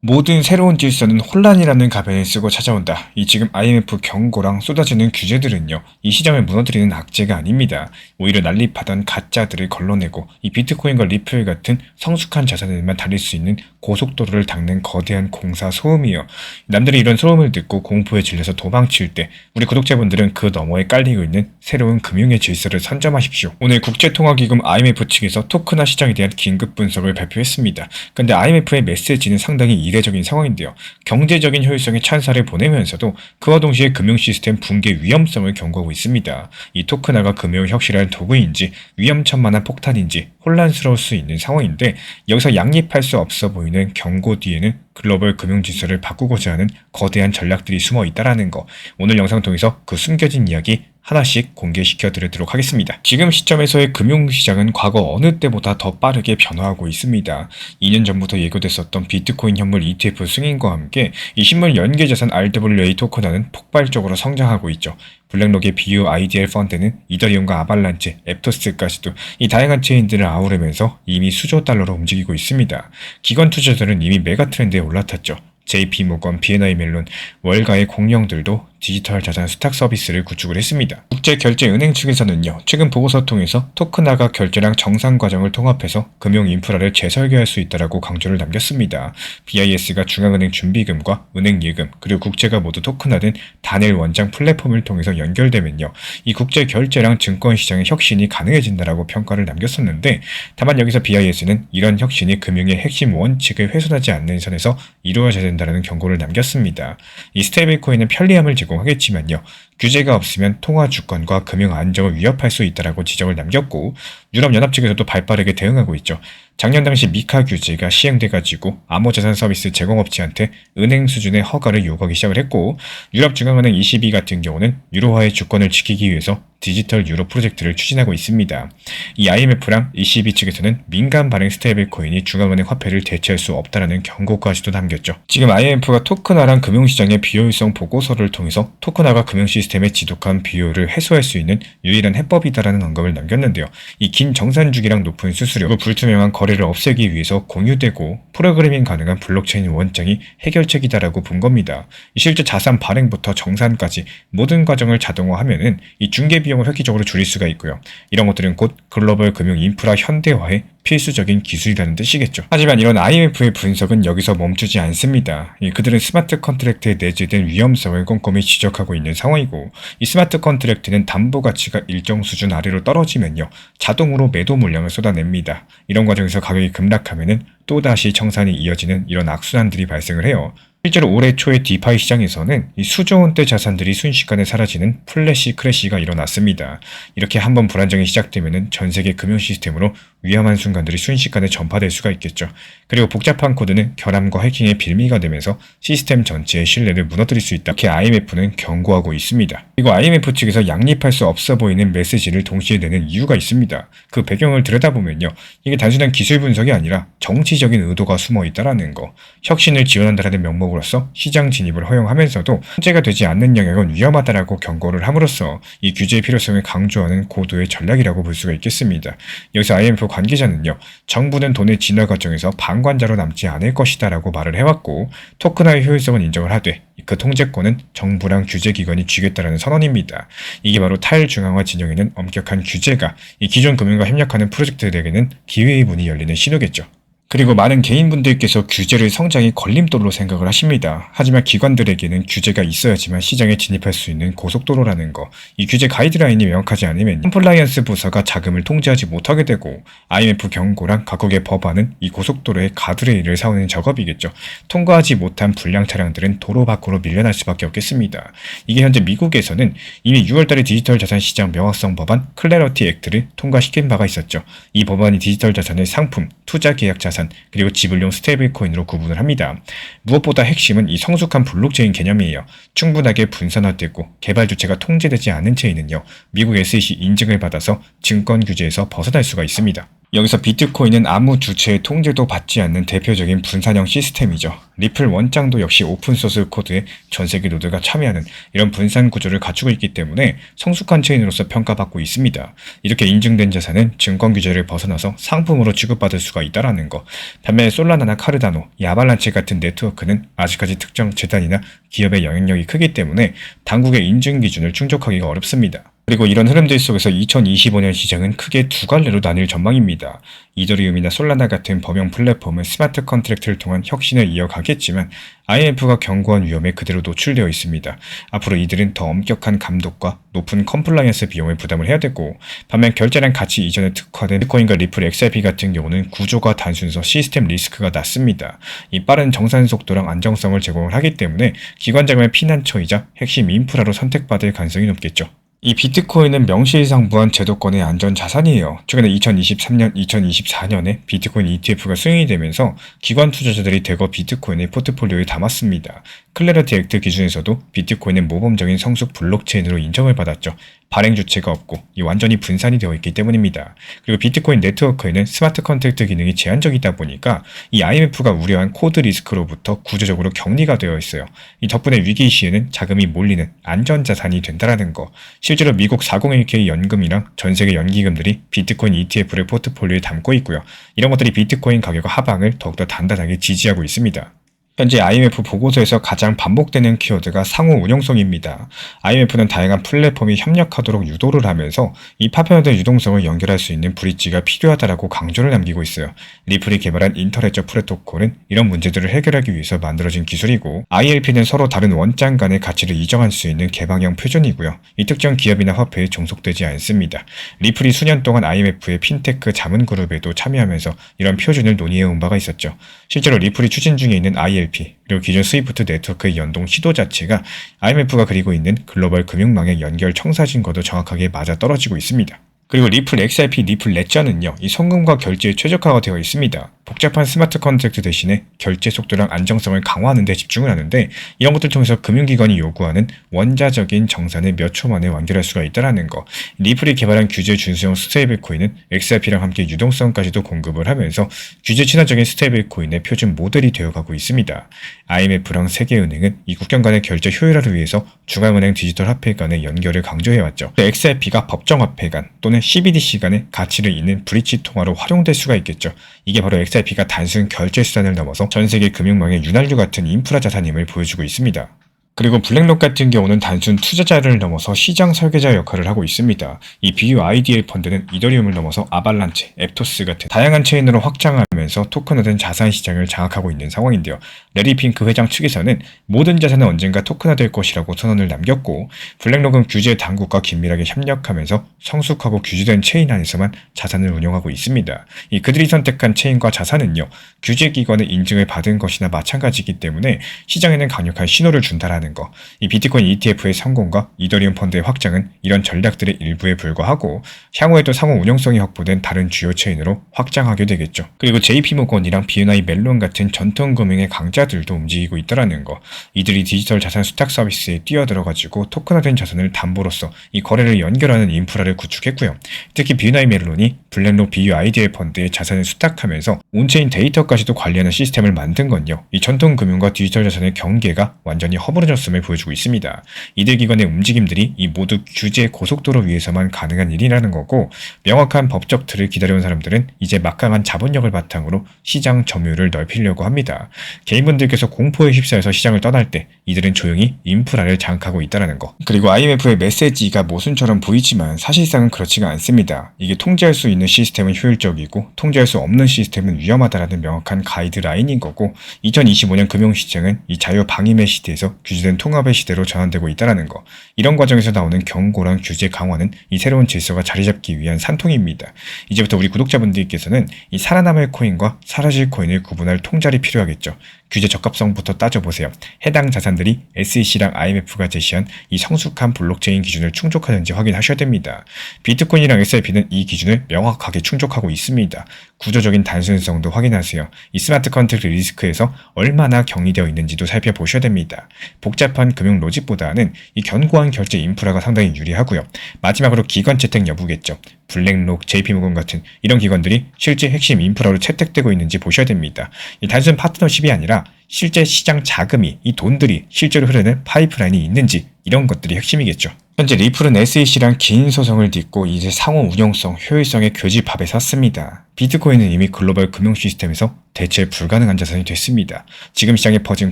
모든 새로운 질서는 혼란이라는 가변을 쓰고 찾아온다. 이 지금 IMF 경고랑 쏟아지는 규제들은요, 이 시장을 무너뜨리는 악재가 아닙니다. 오히려 난립하던 가짜들을 걸러내고 이 비트코인과 리플 같은 성숙한 자산들만 달릴 수 있는 고속도로를 닦는 거대한 공사 소음이요. 남들이 이런 소음을 듣고 공포에 질려서 도망칠 때 우리 구독자분들은 그 너머에 깔리고 있는 새로운 금융의 질서를 선점하십시오. 오늘 국제통화기금 IMF 측에서 토크나 시장에 대한 긴급 분석을 발표했습니다. 근데 IMF의 메시지는 상당히 이례적인 상황인데요. 경제적인 효율성에 찬사를 보내면서도 그와 동시에 금융 시스템 붕괴 위험성을 경고하고 있습니다. 이 토크나가 금융을 혁신할 도구인지 위험천만한 폭탄인지 혼란스러울 수 있는 상황인데, 여기서 양립할 수 없어 보이는 경고 뒤에는 글로벌 금융 질서를 바꾸고자 하는 거대한 전략들이 숨어 있다는 거, 오늘 영상 통해서 그 숨겨진 이야기 하나씩 공개시켜 드리도록 하겠습니다. 지금 시점에서의 금융시장은 과거 어느 때보다 더 빠르게 변화하고 있습니다. 2년 전부터 예고됐었던 비트코인 현물 ETF 승인과 함께 이 실물 연계자산 RWA 토큰화는 폭발적으로 성장하고 있죠. 블랙록의 BU IDL 펀드는 이더리움과 아발란체, 앱토스까지도 이 다양한 체인들을 아우르면서 이미 수조 달러로 움직이고 있습니다. 기관 투자자들은 이미 메가 트렌드에 올라탔죠. JP모건, BNI 멜론, 월가의 공룡들도 디지털 자산 수탁 서비스를 구축을 했습니다. 국제결제은행 측에서는요, 최근 보고서 통해서 토크나가 결제량 정상 과정을 통합해서 금융 인프라를 재설계할 수 있다라고 강조를 남겼습니다. BIS가 중앙은행 준비금과 은행 예금, 그리고 국제가 모두 토크나된 단일 원장 플랫폼을 통해서 연결되면요, 이 국제결제량 증권시장의 혁신이 가능해진다라고 평가를 남겼었는데, 다만 여기서 BIS는 이런 혁신이 금융의 핵심 원칙을 훼손하지 않는 선에서 이루어져야 된다는 경고를 남겼습니다. 이 스테이블코인은 편리함을 제공하겠지만요, 규제가 없으면 통화 주권과 금융 안정을 위협할 수 있다라고 지적을 남겼고, 유럽연합 측에서도 발빠르게 대응하고 있죠. 작년 당시 미카 규제가 시행돼가지고 암호자산 서비스 제공업체한테 은행 수준의 허가를 요구하기 시작을 했고, 유럽중앙은행 ECB 같은 경우는 유로화의 주권을 지키기 위해서 디지털 유로 프로젝트를 추진하고 있습니다. 이 IMF랑 ECB 측에서는 민간 발행 스테이블 코인이 중앙은행 화폐를 대체할 수 없다는 경고까지도 남겼죠. 지금 IMF가 토크나랑 금융시장의 비효율성 보고서를 통해서 토크나가 금융 시스템의 지독한 비효율을 해소할 수 있는 유일한 해법이다라는 언급을 남겼는데요. 이 긴 정산 주기랑 높은 수수료, 불투명한 거래를 없애기 위해서 공유되고 프로그래밍 가능한 블록체인 원장이 해결책이다라고 본 겁니다. 실제 자산 발행부터 정산까지 모든 과정을 자동화하면은 이 중개 비용을 획기적으로 줄일 수가 있고요. 이런 것들은 곧 글로벌 금융 인프라 현대화에 필수적인 기술이라는 뜻이겠죠. 하지만 이런 IMF의 분석은 여기서 멈추지 않습니다. 그들은 스마트 컨트랙트에 내재된 위험성을 꼼꼼히 지적하고 있는 상황이고, 이 스마트 컨트랙트는 담보 가치가 일정 수준 아래로 떨어지면요, 자동으로 매도 물량을 쏟아냅니다. 이런 과정에서 가격이 급락하면은 또다시 청산이 이어지는 이런 악순환들이 발생을 해요. 실제로 올해 초에 디파이 시장에서는 이 수조 원대 자산들이 순식간에 사라지는 플래시 크래시가 일어났습니다. 이렇게 한번 불안정이 시작되면 전 세계 금융 시스템으로 위험한 순간들이 순식간에 전파될 수가 있겠죠. 그리고 복잡한 코드는 결함과 해킹의 빌미가 되면서 시스템 전체의 신뢰를 무너뜨릴 수 있다. 이렇게 IMF는 경고하고 있습니다. 그리고 IMF 측에서 양립할 수 없어 보이는 메시지를 동시에 내는 이유가 있습니다. 그 배경을 들여다보면요, 이게 단순한 기술 분석이 아니라 정치적인 의도가 숨어 있다라는 거. 혁신을 지원한다는 명목으로서 시장 진입을 허용하면서도 문제가 되지 않는 영역은 위험하다라고 경고를 함으로써 이 규제의 필요성을 강조하는 고도의 전략이라고 볼 수가 있겠습니다. 여기서 IMF 관계자는요, 정부는 돈의 진화 과정에서 방관자로 남지 않을 것이다 라고 말을 해왔고, 토크나의 효율성은 인정을 하되 그 통제권은 정부랑 규제기관이 쥐겠다라는 선언입니다. 이게 바로 탈중앙화 진영에는 엄격한 규제가 이 기존 금융과 협력하는 프로젝트들에게는 기회의 문이 열리는 신호겠죠. 그리고 많은 개인분들께서 규제를 성장의 걸림돌로 생각을 하십니다. 하지만 기관들에게는 규제가 있어야지만 시장에 진입할 수 있는 고속도로라는 거, 이 규제 가이드라인이 명확하지 않으면 컴플라이언스 부서가 자금을 통제하지 못하게 되고, IMF 경고랑 각국의 법안은 이 고속도로의 가드레일을 세우는 작업이겠죠. 통과하지 못한 불량 차량들은 도로 밖으로 밀려날 수밖에 없겠습니다. 이게 현재 미국에서는 이미 6월달에 디지털 자산 시장 명확성 법안 클래러티 액트를 통과시킨 바가 있었죠. 이 법안이 디지털 자산의 상품, 투자 계약 자산, 그리고 지불용 스테이블 코인으로 구분을 합니다. 무엇보다 핵심은 이 성숙한 블록체인 개념이에요. 충분하게 분산화되고 개발 주체가 통제되지 않은 체인은요, 미국 SEC 인증을 받아서 증권 규제에서 벗어날 수가 있습니다. 여기서 비트코인은 아무 주체의 통제도 받지 않는 대표적인 분산형 시스템이죠. 리플 원장도 역시 오픈소스 코드에 전 세계 노드가 참여하는 이런 분산 구조를 갖추고 있기 때문에 성숙한 체인으로서 평가받고 있습니다. 이렇게 인증된 자산은 증권 규제를 벗어나서 상품으로 취급받을 수가 있다는 거. 반면에 솔라나나 카르다노, 아발란체 같은 네트워크는 아직까지 특정 재단이나 기업의 영향력이 크기 때문에 당국의 인증 기준을 충족하기가 어렵습니다. 그리고 이런 흐름들 속에서 2025년 시장은 크게 두 갈래로 나뉠 전망입니다. 이더리움이나 솔라나 같은 범용 플랫폼은 스마트 컨트랙트를 통한 혁신을 이어가겠지만 IMF가 경고한 위험에 그대로 노출되어 있습니다. 앞으로 이들은 더 엄격한 감독과 높은 컴플라이언스 비용을 부담을 해야 되고, 반면 결제량 가치 이전에 특화된 비트코인과 리플 XRP 같은 경우는 구조가 단순해서 시스템 리스크가 낮습니다. 이 빠른 정산 속도랑 안정성을 제공을 하기 때문에 기관 자금의 피난처이자 핵심 인프라로 선택받을 가능성이 높겠죠. 이 비트코인은 명실상부한 제도권의 안전자산이에요. 최근에 2023년, 2024년에 비트코인 ETF가 수행이 되면서 기관 투자자들이 대거 비트코인의 포트폴리오에 담았습니다. 클래리티 액트 기준에서도 비트코인은 모범적인 성숙 블록체인으로 인정을 받았죠. 발행 주체가 없고 이 완전히 분산이 되어 있기 때문입니다. 그리고 비트코인 네트워크에는 스마트 컨트랙트 기능이 제한적이다 보니까 이 IMF가 우려한 코드 리스크로부터 구조적으로 격리가 되어 있어요. 이 덕분에 위기 시에는 자금이 몰리는 안전자산이 된다는 거. 실제로 미국 401k 연금이랑 전 세계 연기금들이 비트코인 ETF를 포트폴리오에 담고 있고요. 이런 것들이 비트코인 가격 하방을 더욱더 단단하게 지지하고 있습니다. 현재 IMF 보고서에서 가장 반복되는 키워드가 상호 운용성입니다. IMF는 다양한 플랫폼이 협력하도록 유도를 하면서 이 파편화된 유동성을 연결할 수 있는 브릿지가 필요하다라고 강조를 남기고 있어요. 리플이 개발한 인터레저 프로토콜은 이런 문제들을 해결하기 위해서 만들어진 기술이고, ILP는 서로 다른 원장 간의 가치를 이정할 수 있는 개방형 표준이고요. 이 특정 기업이나 화폐에 종속되지 않습니다. 리플이 수년 동안 IMF의 핀테크 자문그룹에도 참여하면서 이런 표준을 논의해온 바가 있었죠. 실제로 리플이 추진 중에 있는 ILP 그리고 기존 스위프트 네트워크의 연동 시도 자체가 IMF가 그리고 있는 글로벌 금융망의 연결 청사진과도 정확하게 맞아떨어지고 있습니다. 그리고 리플 XRP, 리플 레저는요, 이 송금과 결제에 최적화가 되어 있습니다. 복잡한 스마트 컨트랙트 대신에 결제 속도랑 안정성을 강화하는 데 집중을 하는데, 이런 것들 통해서 금융기관이 요구하는 원자적인 정산을 몇 초 만에 완결할 수가 있다는 거. 리플이 개발한 규제 준수형 스테이블 코인은 XRP랑 함께 유동성까지도 공급을 하면서 규제 친화적인 스테이블 코인의 표준 모델이 되어가고 있습니다. IMF랑 세계은행은 이 국경 간의 결제 효율화를 위해서 중앙은행 디지털 화폐 간의 연결을 강조해왔죠. XRP가 법정화폐 간 또는 CBDC 간의 가치를 잇는 브릿지 통화로 활용될 수가 있겠죠. 이게 바로 XRP가 단순 결제 수단을 넘어서 전 세계 금융망의 윤활유 같은 인프라 자산임을 보여주고 있습니다. 그리고 블랙록 같은 경우는 단순 투자자를 넘어서 시장 설계자 역할을 하고 있습니다. 이 BUIDL 펀드는 이더리움을 넘어서 아발란체, 앱토스 같은 다양한 체인으로 확장하면서 토큰화된 자산 시장을 장악하고 있는 상황인데요. 레리 핑크 회장 측에서는 모든 자산은 언젠가 토큰화될 것이라고 선언을 남겼고, 블랙록은 규제 당국과 긴밀하게 협력하면서 성숙하고 규제된 체인 안에서만 자산을 운영하고 있습니다. 이 그들이 선택한 체인과 자산은요, 규제기관의 인증을 받은 것이나 마찬가지이기 때문에 시장에는 강력한 신호를 준다라는 거. 이 비트코인 ETF의 성공과 이더리움 펀드의 확장은 이런 전략들의 일부에 불과하고, 향후에도 상호 운용성이 확보된 다른 주요 체인으로 확장하게 되겠죠. 그리고 JP모건이랑 BNY 멜론 같은 전통금융의 강자들도 움직이고 있다는 거. 이들이 디지털 자산 수탁 서비스에 뛰어들어가지고 토큰화된 자산을 담보로써 이 거래를 연결하는 인프라를 구축했고요. 특히 BNY 멜론이 블랙록 BUIDL 펀드의 자산을 수탁하면서 온체인 데이터까지도 관리하는 시스템을 만든 건요, 이 전통금융과 디지털 자산의 경계가 완전히 허물어졌음을 보여주고 있습니다. 이들 기관의 움직임들이 이 모두 규제 고속도로 위에서만 가능한 일이라는 거고, 명확한 법적 틀을 기다려온 사람들은 이제 막강한 자본력을 바탕으로 시장 점유율을 넓히려고 합니다. 개인분들께서 공포에 휩싸여서 시장을 떠날 때 이들은 조용히 인프라를 장악하고 있다는 거. 그리고 IMF의 메시지가 모순처럼 보이지만 사실상은 그렇지가 않습니다. 이게 통제할 수 있는 시스템은 효율적이고 통제할 수 없는 시스템은 위험하다라는 명확한 가이드라인인 거고, 2025년 금융시장은 이 자유방임의 시대에서 규제된 통합의 시대로 전환되고 있다는 거. 이런 과정에서 나오는 경고랑 규제 강화는 이 새로운 질서가 자리 잡기 위한 산통입니다. 이제부터 우리 구독자분들께서는 이 살아남을 코인과 사라질 코인을 구분할 통찰이 필요하겠죠. 규제 적합성부터 따져보세요. 해당 자산들이 SEC랑 IMF가 제시한 이 성숙한 블록체인 기준을 충족하는지 확인하셔야 됩니다. 비트코인이랑 XRP는 이 기준을 명확하게 충족하고 있습니다. 구조적인 단순성도 확인하세요. 이 스마트 컨트랙트 리스크에서 얼마나 격리되어 있는지도 살펴보셔야 됩니다. 복잡한 금융 로직보다는 이 견고한 결제 인프라가 상당히 유리하고요. 마지막으로 기관 채택 여부겠죠. 블랙록, JP모건 같은 이런 기관들이 실제 핵심 인프라로 채택되고 있는지 보셔야 됩니다. 이 단순 파트너십이 아니라 실제 시장 자금이, 이 돈들이 실제로 흐르는 파이프라인이 있는지, 이런 것들이 핵심이겠죠. 현재 리플은 SEC랑 긴 소송을 딛고 이제 상호 운용성, 효율성의 교집합에 섰습니다. 비트코인은 이미 글로벌 금융 시스템에서 대체 불가능한 자산이 됐습니다. 지금 시장에 퍼진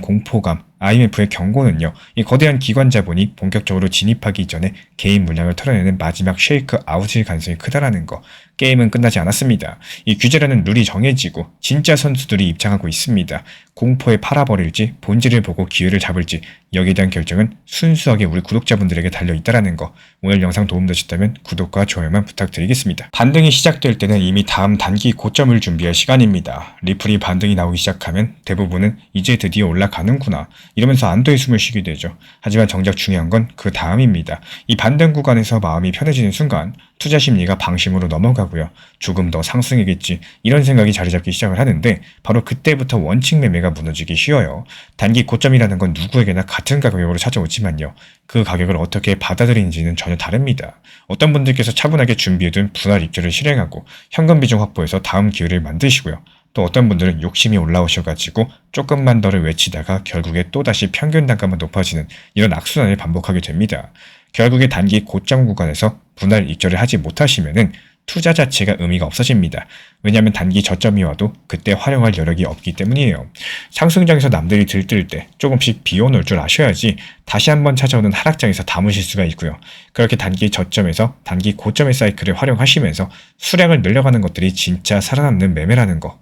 공포감, IMF의 경고는요, 이 거대한 기관 자본이 본격적으로 진입하기 전에 개인 물량을 털어내는 마지막 쉐이크 아웃일 가능성이 크다라는 거. 게임은 끝나지 않았습니다. 이 규제라는 룰이 정해지고 진짜 선수들이 입장하고 있습니다. 공포에 팔아버릴지 본질을 보고 기회를 잡을지, 여기에 대한 결정은 순수하게 우리 구독자분들에게 달려있다라는 거. 오늘 영상 도움되셨다면 구독과 좋아요만 부탁드리겠습니다. 반등이 시작될 때는 이미 다음 단기 고점을 준비할 시간입니다. 리플이 반등이 나오기 시작하면 대부분은 이제 드디어 올라가는구나 이러면서 안도의 숨을 쉬게 되죠. 하지만 정작 중요한 건 그 다음입니다. 이 반등 구간에서 마음이 편해지는 순간 투자 심리가 방심으로 넘어가고요. 조금 더 상승이겠지 이런 생각이 자리 잡기 시작을 하는데, 바로 그때부터 원칙 매매가 무너지기 쉬워요. 단기 고점이라는 건 누구에게나 같은 가격으로 찾아오지만요. 그 가격을 어떻게 받아들이는지는 전혀 다릅니다. 어떤 분들께서 차분하게 준비해둔 분할 입주를 실행하고 현금 비중 확보해서 다음 기회를 만드시고요. 또 어떤 분들은 욕심이 올라오셔가지고 조금만 더를 외치다가 결국에 또다시 평균 단가만 높아지는 이런 악순환을 반복하게 됩니다. 결국에 단기 고점 구간에서 분할 익절을 하지 못하시면은 투자 자체가 의미가 없어집니다. 왜냐하면 단기 저점이 와도 그때 활용할 여력이 없기 때문이에요. 상승장에서 남들이 들뜰 때 조금씩 비워놓을 줄 아셔야지 다시 한번 찾아오는 하락장에서 담으실 수가 있고요. 그렇게 단기 저점에서 단기 고점의 사이클을 활용하시면서 수량을 늘려가는 것들이 진짜 살아남는 매매라는 거.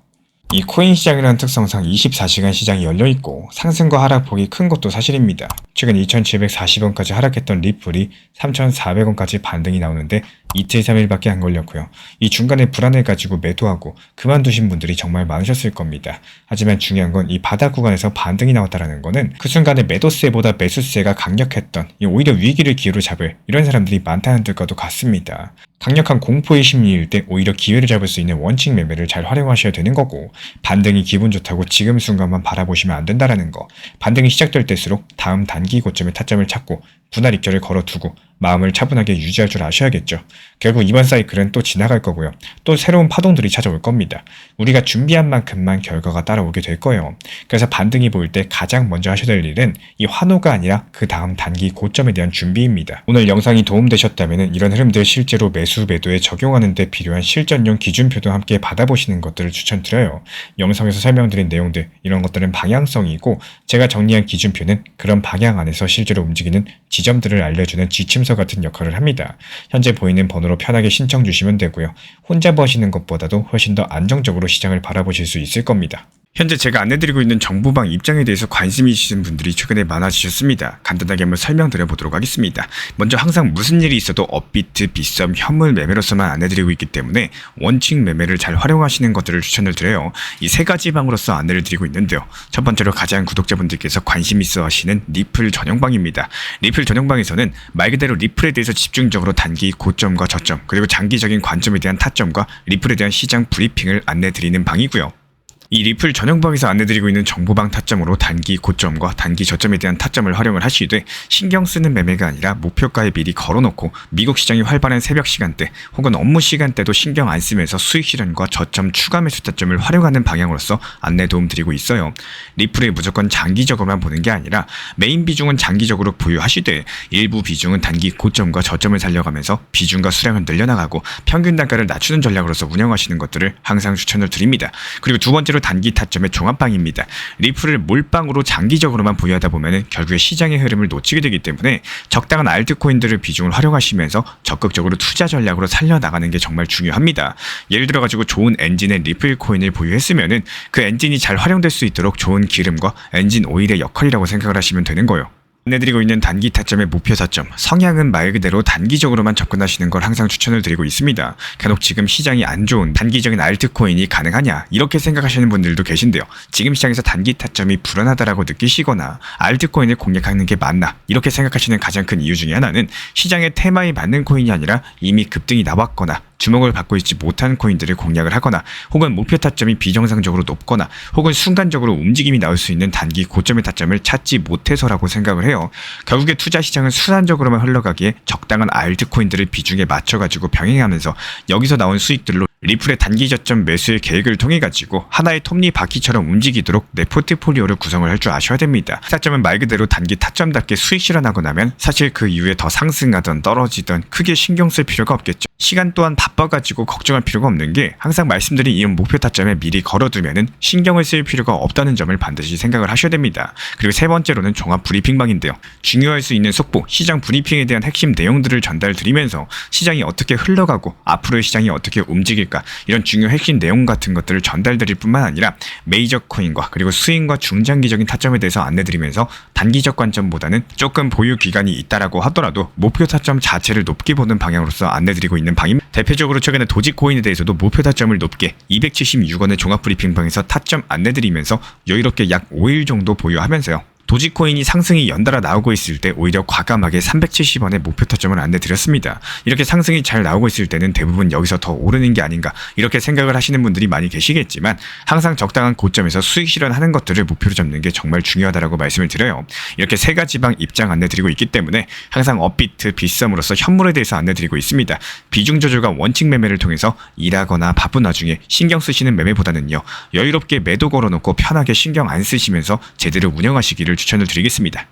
이 코인 시장이라는 특성상 24시간 시장이 열려있고 상승과 하락폭이 큰 것도 사실입니다. 최근 2740원까지 하락했던 리플이 3400원까지 반등이 나오는데 이틀 3일밖에 안 걸렸고요. 이 중간에 불안을 가지고 매도하고 그만두신 분들이 정말 많으셨을 겁니다. 하지만 중요한 건 이 바닥 구간에서 반등이 나왔다는 거는 그 순간에 매도세보다 매수세가 강력했던, 오히려 위기를 기회로 잡을 이런 사람들이 많다는 뜻과도 같습니다. 강력한 공포의 심리일 때 오히려 기회를 잡을 수 있는 원칙 매매를 잘 활용하셔야 되는 거고, 반등이 기분 좋다고 지금 순간만 바라보시면 안 된다라는 거. 반등이 시작될 때일수록 다음 단기 고점의 타점을 찾고 분할 익절을 걸어두고 마음을 차분하게 유지할 줄 아셔야겠죠. 결국 이번 사이클은 또 지나갈 거고요. 또 새로운 파동들이 찾아올 겁니다. 우리가 준비한 만큼만 결과가 따라오게 될 거예요. 그래서 반등이 보일 때 가장 먼저 하셔야 될 일은 이 환호가 아니라 그 다음 단기 고점에 대한 준비입니다. 오늘 영상이 도움되셨다면 이런 흐름들 실제로 매수 매도에 적용하는 데 필요한 실전용 기준표도 함께 받아보시는 것들을 추천드려요. 영상에서 설명드린 내용들, 이런 것들은 방향성이고 제가 정리한 기준표는 그런 방향 안에서 실제로 움직이는 지점들을 알려주는 지침서 같은 역할을 합니다. 현재 보이는 번호로 편하게 신청 주시면 되고요. 혼자 버시는 것보다도 훨씬 더 안정적으로 시장을 바라보실 수 있을 겁니다. 현재 제가 안내드리고 있는 정보방 입장에 대해서 관심이 있으신 분들이 최근에 많아지셨습니다. 간단하게 한번 설명드려 보도록 하겠습니다. 먼저 항상 무슨 일이 있어도 업비트, 빗썸, 현물 매매로서만 안내드리고 있기 때문에 원칙 매매를 잘 활용하시는 것들을 추천을 드려요. 이 세 가지 방으로서 안내를 드리고 있는데요. 첫 번째로 가장 구독자분들께서 관심 있어 하시는 리플 전용방입니다. 리플 전용방에서는 말 그대로 리플에 대해서 집중적으로 단기 고점과 저점, 그리고 장기적인 관점에 대한 타점과 리플에 대한 시장 브리핑을 안내드리는 방이고요. 이 리플 전용방에서 안내드리고 있는 정보방 타점으로 단기 고점과 단기 저점에 대한 타점을 활용을 하시되, 신경 쓰는 매매가 아니라 목표가에 미리 걸어놓고 미국 시장이 활발한 새벽 시간대 혹은 업무 시간대도 신경 안 쓰면서 수익 실현과 저점 추가 매수 타점을 활용하는 방향으로서 안내 도움 드리고 있어요. 리플을 무조건 장기적으로만 보는 게 아니라 메인 비중은 장기적으로 보유하시되 일부 비중은 단기 고점과 저점을 살려가면서 비중과 수량을 늘려나가고 평균 단가를 낮추는 전략으로서 운영하시는 것들을 항상 추천을 드립니다. 그리고 두 번째로 단기 타점의 종합방입니다. 리플을 몰빵으로 장기적으로만 보유하다 보면 결국에 시장의 흐름을 놓치게 되기 때문에 적당한 알트코인들을 비중을 활용하시면서 적극적으로 투자 전략으로 살려나가는 게 정말 중요합니다. 예를 들어 가지고 좋은 엔진의 리플 코인을 보유했으면은 그 엔진이 잘 활용될 수 있도록 좋은 기름과 엔진 오일의 역할이라고 생각을 하시면 되는 거예요. 안내드리고 있는 단기 타점의 목표 타점, 성향은 말 그대로 단기적으로만 접근하시는 걸 항상 추천을 드리고 있습니다. 간혹 지금 시장이 안 좋은 단기적인 알트코인이 가능하냐 이렇게 생각하시는 분들도 계신데요. 지금 시장에서 단기 타점이 불안하다라고 느끼시거나 알트코인을 공략하는 게 맞나 이렇게 생각하시는 가장 큰 이유 중에 하나는 시장의 테마에 맞는 코인이 아니라 이미 급등이 나왔거나 주목을 받고 있지 못한 코인들을 공략을 하거나 혹은 목표 타점이 비정상적으로 높거나 혹은 순간적으로 움직임이 나올 수 있는 단기 고점의 타점을 찾지 못해서라고 생각을 해요. 결국에 투자 시장은 순환적으로만 흘러가기에 적당한 알트코인들을 비중에 맞춰가지고 병행하면서 여기서 나온 수익들로 리플의 단기 저점 매수의 계획을 통해 가지고 하나의 톱니바퀴처럼 움직이도록 내 포트폴리오를 구성을 할 줄 아셔야 됩니다. 타점은 말 그대로 단기 타점답게 수익 실현하고 나면 사실 그 이후에 더 상승하던 떨어지던 크게 신경 쓸 필요가 없겠죠. 시간 또한 바빠가지고 걱정할 필요가 없는 게 항상 말씀드린 이 목표 타점에 미리 걸어두면은 신경을 쓸 필요가 없다는 점을 반드시 생각을 하셔야 됩니다. 그리고 세 번째로는 종합 브리핑방인데요. 중요할 수 있는 속보, 시장 브리핑에 대한 핵심 내용들을 전달드리면서 시장이 어떻게 흘러가고 앞으로의 시장이 어떻게 움직일까 이런 중요 핵심 내용 같은 것들을 전달드릴 뿐만 아니라 메이저 코인과 그리고 스윙과 중장기적인 타점에 대해서 안내드리면서 단기적 관점보다는 조금 보유 기간이 있다라고 하더라도 목표 타점 자체를 높게 보는 방향으로서 안내드리고 있는 방입니다. 대표적으로 최근에 도지코인에 대해서도 목표 타점을 높게 276원의 종합 브리핑방에서 타점 안내드리면서 여유롭게 약 5일 정도 보유하면서요. 도지코인이 상승이 연달아 나오고 있을 때 오히려 과감하게 370원의 목표 타점을 안내드렸습니다. 이렇게 상승이 잘 나오고 있을 때는 대부분 여기서 더 오르는 게 아닌가 이렇게 생각을 하시는 분들이 많이 계시겠지만 항상 적당한 고점에서 수익 실현하는 것들을 목표로 잡는 게 정말 중요하다고 말씀을 드려요. 이렇게 세 가지 방 입장 안내드리고 있기 때문에 항상 업비트, 빗썸으로서 현물에 대해서 안내드리고 있습니다. 비중 조절과 원칙 매매를 통해서 일하거나 바쁜 와중에 신경 쓰시는 매매보다는요. 여유롭게 매도 걸어놓고 편하게 신경 안 쓰시면서 제대로 운영하시기를 추천을 드리겠습니다.